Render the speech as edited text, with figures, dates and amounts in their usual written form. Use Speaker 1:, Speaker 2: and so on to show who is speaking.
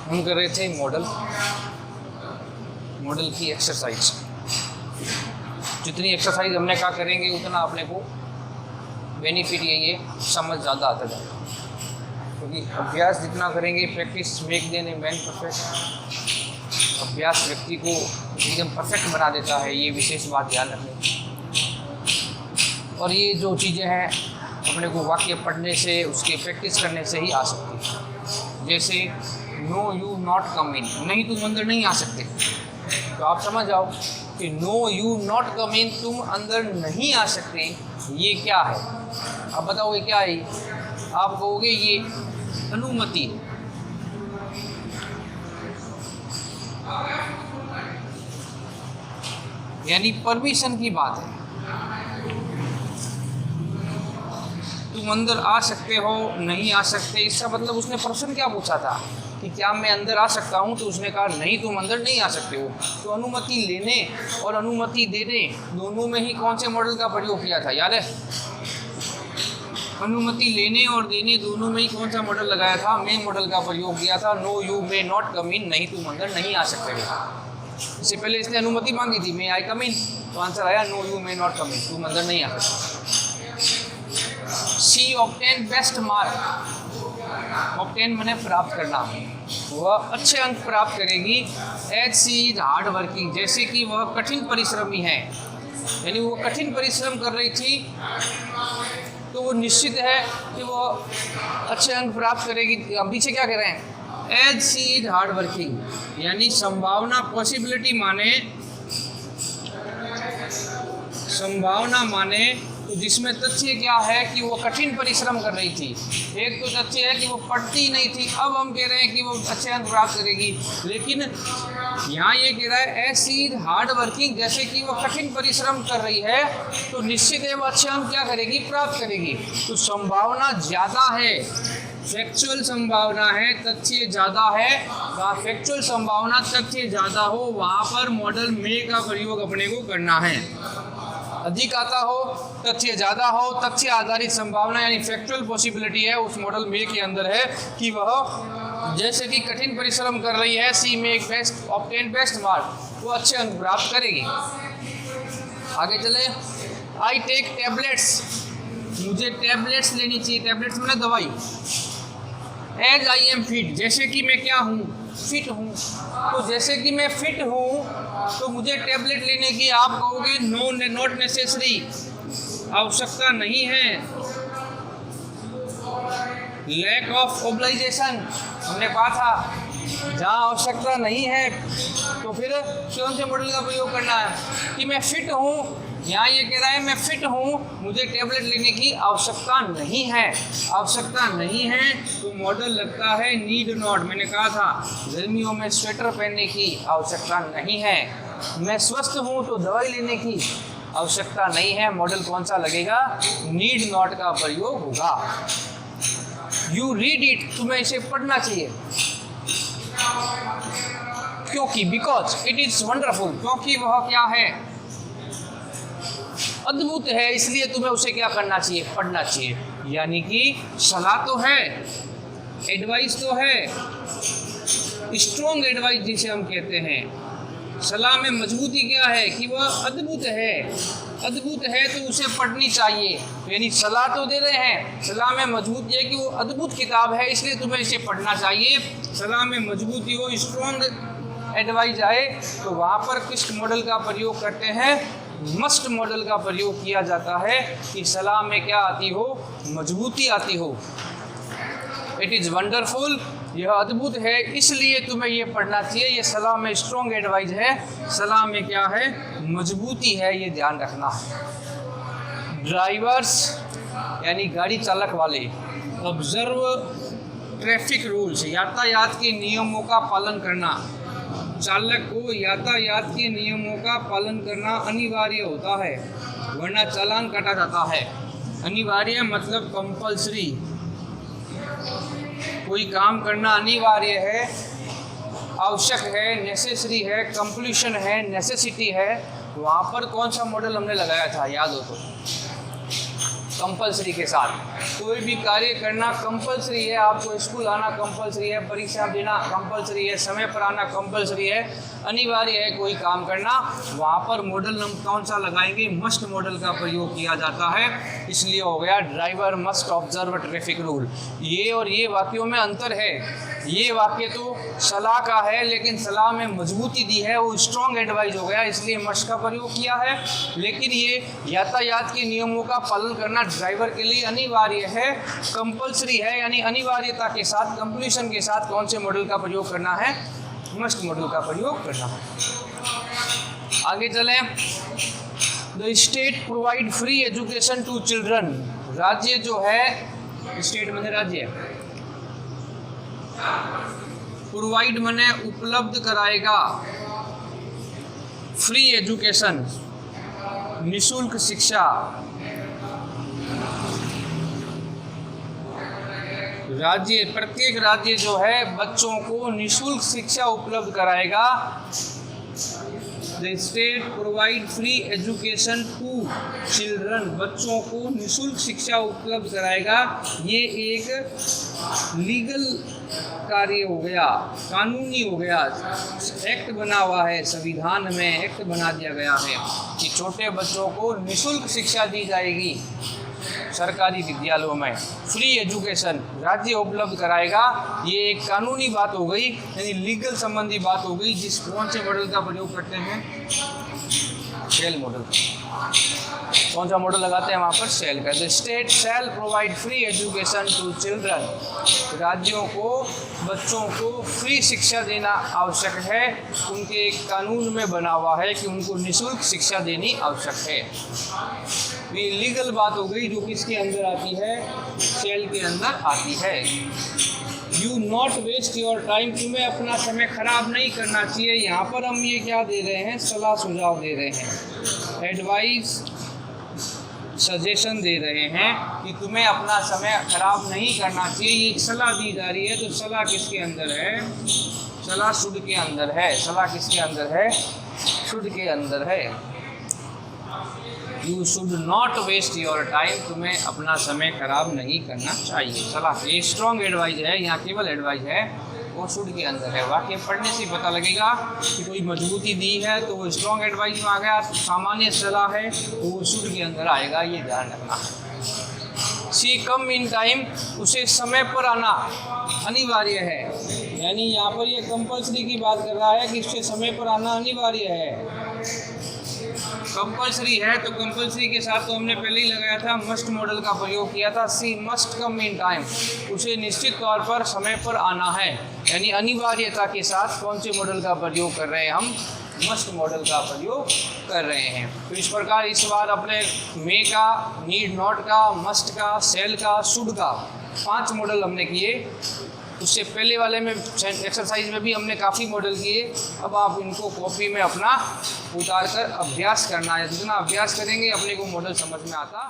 Speaker 1: हम कर रहे थे मॉडल की एक्सरसाइज। जितनी एक्सरसाइज हमने कहा करेंगे उतना अपने को बेनिफिट ये समझ ज़्यादा आता जाएगा, क्योंकि अभ्यास जितना करेंगे, practice make then a man perfect. अभ्यास व्यक्ति को एकदम परफेक्ट बना देता है, ये विशेष बात ध्यान रखनी। और ये जो चीज़ें हैं अपने को वाक्य पढ़ने से, उसके प्रैक्टिस करने से ही आ सकती है। जैसे no you not come in, नहीं तुम अंदर नहीं आ सकते, तो आप समझ जाओ कि no you not come in, तुम अंदर नहीं आ सकते, ये क्या है? अब बताओ ये क्या है? आप कहोगे ये अनुमति। यानी परमिशन की बात है। तुम अंदर आ सकते हो, नहीं आ सकते, इसका मतलब उसने प्रश्न क्या पूछा था कि क्या मैं अंदर आ सकता हूँ? तो उसने कहा नहीं, तुम अंदर नहीं आ सकते हो। तो अनुमति लेने और अनुमति देने दोनों में ही कौन से मॉडल का प्रयोग किया था? याद है? अनुमति लेने और देने दोनों में ही कौन सा मॉडल लगाया था? मे मॉडल का प्रयोग किया था। No you may not come in, नहीं तुम अंदर नहीं आ सकते हो। इससे पहले इसने अनुमति मांगी थी, मे आई कम इन, तो आंसर आया no you may not come in, तुम अंदर नहीं आ सकते। She obtain best mark, obtain मैंने प्राप्त करना, वह अच्छे अंक प्राप्त करेगी। As she is hard working, जैसे कि वह कठिन परिश्रमी है। यानी वो कठिन परिश्रम कर रही थी, तो वो निश्चित है कि वो अच्छे अंक प्राप्त करेगी। अब पीछे क्या कह रहे हैं? As she is hard working, यानी संभावना, पॉसिबिलिटी माने, संभावना माने तो जिसमें तथ्य क्या है कि वो कठिन परिश्रम कर रही थी। एक तो तथ्य है कि वो पढ़ती नहीं थी, अब हम कह रहे हैं कि वो अच्छे अंक प्राप्त करेगी। लेकिन यहाँ ये कह रहा है as she is hard working, जैसे कि वो कठिन परिश्रम कर रही है, तो निश्चित है वो अच्छे अंक क्या करेगी? प्राप्त करेगी। तो संभावना ज़्यादा है, फैक्चुअल संभावना है, तथ्य ज़्यादा है। वहाँ फैक्चुअल संभावना, तथ्य ज़्यादा हो, वहाँ पर मॉडल मे का प्रयोग अपने को करना है। अधिक आता हो, तथ्य ज़्यादा हो, तथ्य आधारित संभावना यानी फैक्चुअल पॉसिबिलिटी है उस मॉडल मे के अंदर है कि वह जैसे कि कठिन परिश्रम कर रही है, she make best obtain best mark, वो अच्छे अंक प्राप्त करेगी। आगे चले, आई टेक टैबलेट्स, मुझे टैबलेट्स लेनी चाहिए। टैबलेट्स मैंने दवाई। एज आई एम फिट, जैसे कि मैं क्या हूँ? फिट हूँ। तो जैसे कि मैं फिट हूँ तो मुझे टैबलेट लेने की, आप कहोगे नो नॉट नेसेसरी, आवश्यकता नहीं है। लैक ऑफ ओब्लाइजेशन, हमने कहा था जहाँ आवश्यकता नहीं है तो फिर कौन से मॉडल का प्रयोग करना है कि मैं फिट हूँ। यहाँ ये कह रहा है मैं फिट हूँ, मुझे टैबलेट लेने की आवश्यकता नहीं है। आवश्यकता नहीं है तो मॉडल लगता है नीड नॉट। मैंने कहा था गर्मियों में स्वेटर पहनने की आवश्यकता नहीं है। मैं स्वस्थ हूँ तो दवाई लेने की आवश्यकता नहीं है, मॉडल कौन सा लगेगा? नीड नॉट का प्रयोग होगा। यू रीड इट, तुम्हें इसे पढ़ना चाहिए। क्योंकि बिकॉज इट इज वंडरफुल, क्योंकि वह क्या है? अद्भुत है, इसलिए तुम्हें उसे क्या करना चाहिए? पढ़ना चाहिए। यानी कि सलाह तो है, एडवाइस तो है, स्ट्रॉन्ग एडवाइस जिसे हम कहते हैं। सलाह में मजबूती क्या है कि वह अद्भुत है। अद्भुत है तो उसे पढ़नी चाहिए। यानी सलाह तो दे रहे हैं, सलाह में मजबूती है कि वो अद्भुत किताब है, इसलिए तुम्हें इसे पढ़ना चाहिए। सलाह में मजबूती हो, स्ट्रॉन्ग एडवाइस आए तो वहाँ पर किस मॉडल का प्रयोग करते हैं? मस्ट मॉडल का प्रयोग किया जाता है कि सलाह में क्या आती हो? मजबूती आती हो। इट इज़ वंडरफुल, यह अद्भुत है, इसलिए तुम्हें ये पढ़ना चाहिए। ये सलाह में स्ट्रॉन्ग एडवाइस है, सलाह में क्या है? मजबूती है, ये ध्यान रखना है। ड्राइवर्स यानी गाड़ी चालक वाले, ऑब्जर्व ट्रैफिक रूल्स, यातायात के नियमों का पालन करना। चालक को यातायात के नियमों का पालन करना अनिवार्य होता है, वरना चालान काटा जाता है। अनिवार्य मतलब कंपल्सरी, कोई काम करना अनिवार्य है, आवश्यक है, नेसेसरी है, कंप्लीशन है, नेसेसिटी है। वहाँ पर कौन सा मॉडल हमने लगाया था? याद हो तो कंपलसरी के साथ। कोई भी कार्य करना कंपलसरी है, आपको स्कूल आना कंपलसरी है, परीक्षा देना कंपलसरी है, समय पर आना कंपलसरी है, अनिवार्य है कोई काम करना, वहाँ पर मॉडल हम कौन सा लगाएंगे, मस्ट मॉडल का प्रयोग किया जाता है। इसलिए हो गया driver must observe traffic rule. ये और ये वाक्यों में अंतर है। ये वाक्य तो सलाह का है, लेकिन सलाह में मजबूती दी है, वो स्ट्रॉन्ग एडवाइस हो गया, इसलिए मस्ट का प्रयोग किया है। लेकिन ये यातायात के नियमों का पालन करना ड्राइवर के लिए अनिवार्य है, कंपलसरी है, यानी अनिवार्यता के साथ, कंप्लीशन के साथ कौन से मॉडल का प्रयोग करना है, मस्ट मॉडल का प्रयोग करना है। आगे चलें। The state provide free education to children. राज्य जो है, स्टेट मने राज्य, प्रोवाइड मने उपलब्ध कराएगा, फ्री एजुकेशन निःशुल्क शिक्षा। राज्य, प्रत्येक राज्य जो है बच्चों को निःशुल्क शिक्षा उपलब्ध कराएगा। The state provide free education to children, बच्चों को निःशुल्क शिक्षा उपलब्ध कराएगा। ये एक लीगल कार्य हो गया, कानूनी हो गया, एक्ट बना हुआ है, संविधान में एक्ट बना दिया गया है कि छोटे बच्चों को निःशुल्क शिक्षा दी जाएगी सरकारी विद्यालयों में। फ्री एजुकेशन राज्य उपलब्ध कराएगा। ये एक कानूनी बात हो गई, यानी लीगल संबंधी बात हो गई। जिस कौन से मॉडल का प्रयोग करते हैं, सेल मॉडल। कौन सा मॉडल लगाते हैं वहाँ पर, सेल का। The state shall provide free education to children, राज्यों को बच्चों को फ्री शिक्षा देना आवश्यक है। उनके एक कानून में बना हुआ है कि उनको निःशुल्क शिक्षा देनी आवश्यक है। ये लीगल बात हो गई, जो किसके अंदर आती है, सेल के अंदर आती है। You not waste your time, तुम्हें अपना समय खराब नहीं करना चाहिए। यहाँ पर हम ये क्या दे रहे हैं, सलाह सुझाव दे रहे हैं, एडवाइस सजेशन दे रहे हैं कि तुम्हें अपना समय खराब नहीं करना चाहिए। ये सलाह दी जा रही है, तो सलाह किसके अंदर है, सलाह शुड के अंदर है। सलाह किसके अंदर है, शुड के अंदर है। You should not waste your time, तुम्हें अपना समय खराब नहीं करना चाहिए। सलाह, ये स्ट्रॉन्ग एडवाइस है, यहाँ केवल एडवाइस है, वो शुड के अंदर है। वाक्य पढ़ने से पता लगेगा कि कोई मजबूती दी है तो वो स्ट्रॉन्ग एडवाइस में आ गया, सामान्य सलाह है तो वो शुड के अंदर आएगा, ये ध्यान रखना। शी कम इन टाइम, उसे समय पर आना अनिवार्य है, यानी यहाँ पर ये कंपल्सरी की बात कर रहा है कि इससे समय पर आना अनिवार्य है। कंपल्सरी है तो कंपल्सरी के साथ तो हमने पहले ही लगाया था, मस्ट मॉडल का प्रयोग किया था। सी मस्ट कम इन टाइम, उसे निश्चित तौर पर समय पर आना है, यानी अनिवार्यता के साथ कौन से मॉडल का प्रयोग कर रहे हैं हम, मस्ट मॉडल का प्रयोग कर रहे हैं। तो इस प्रकार इस बार अपने मे का, नीड नॉट का, मस्ट का, सेल का, शुड का 5 मॉडल हमने किए। उससे पहले वाले में एक्सरसाइज में भी हमने काफ़ी मॉडल किए। अब आप इनको कॉपी में अपना उतार कर अभ्यास करना है। जितना अभ्यास करेंगे अपने को मॉडल समझ में आता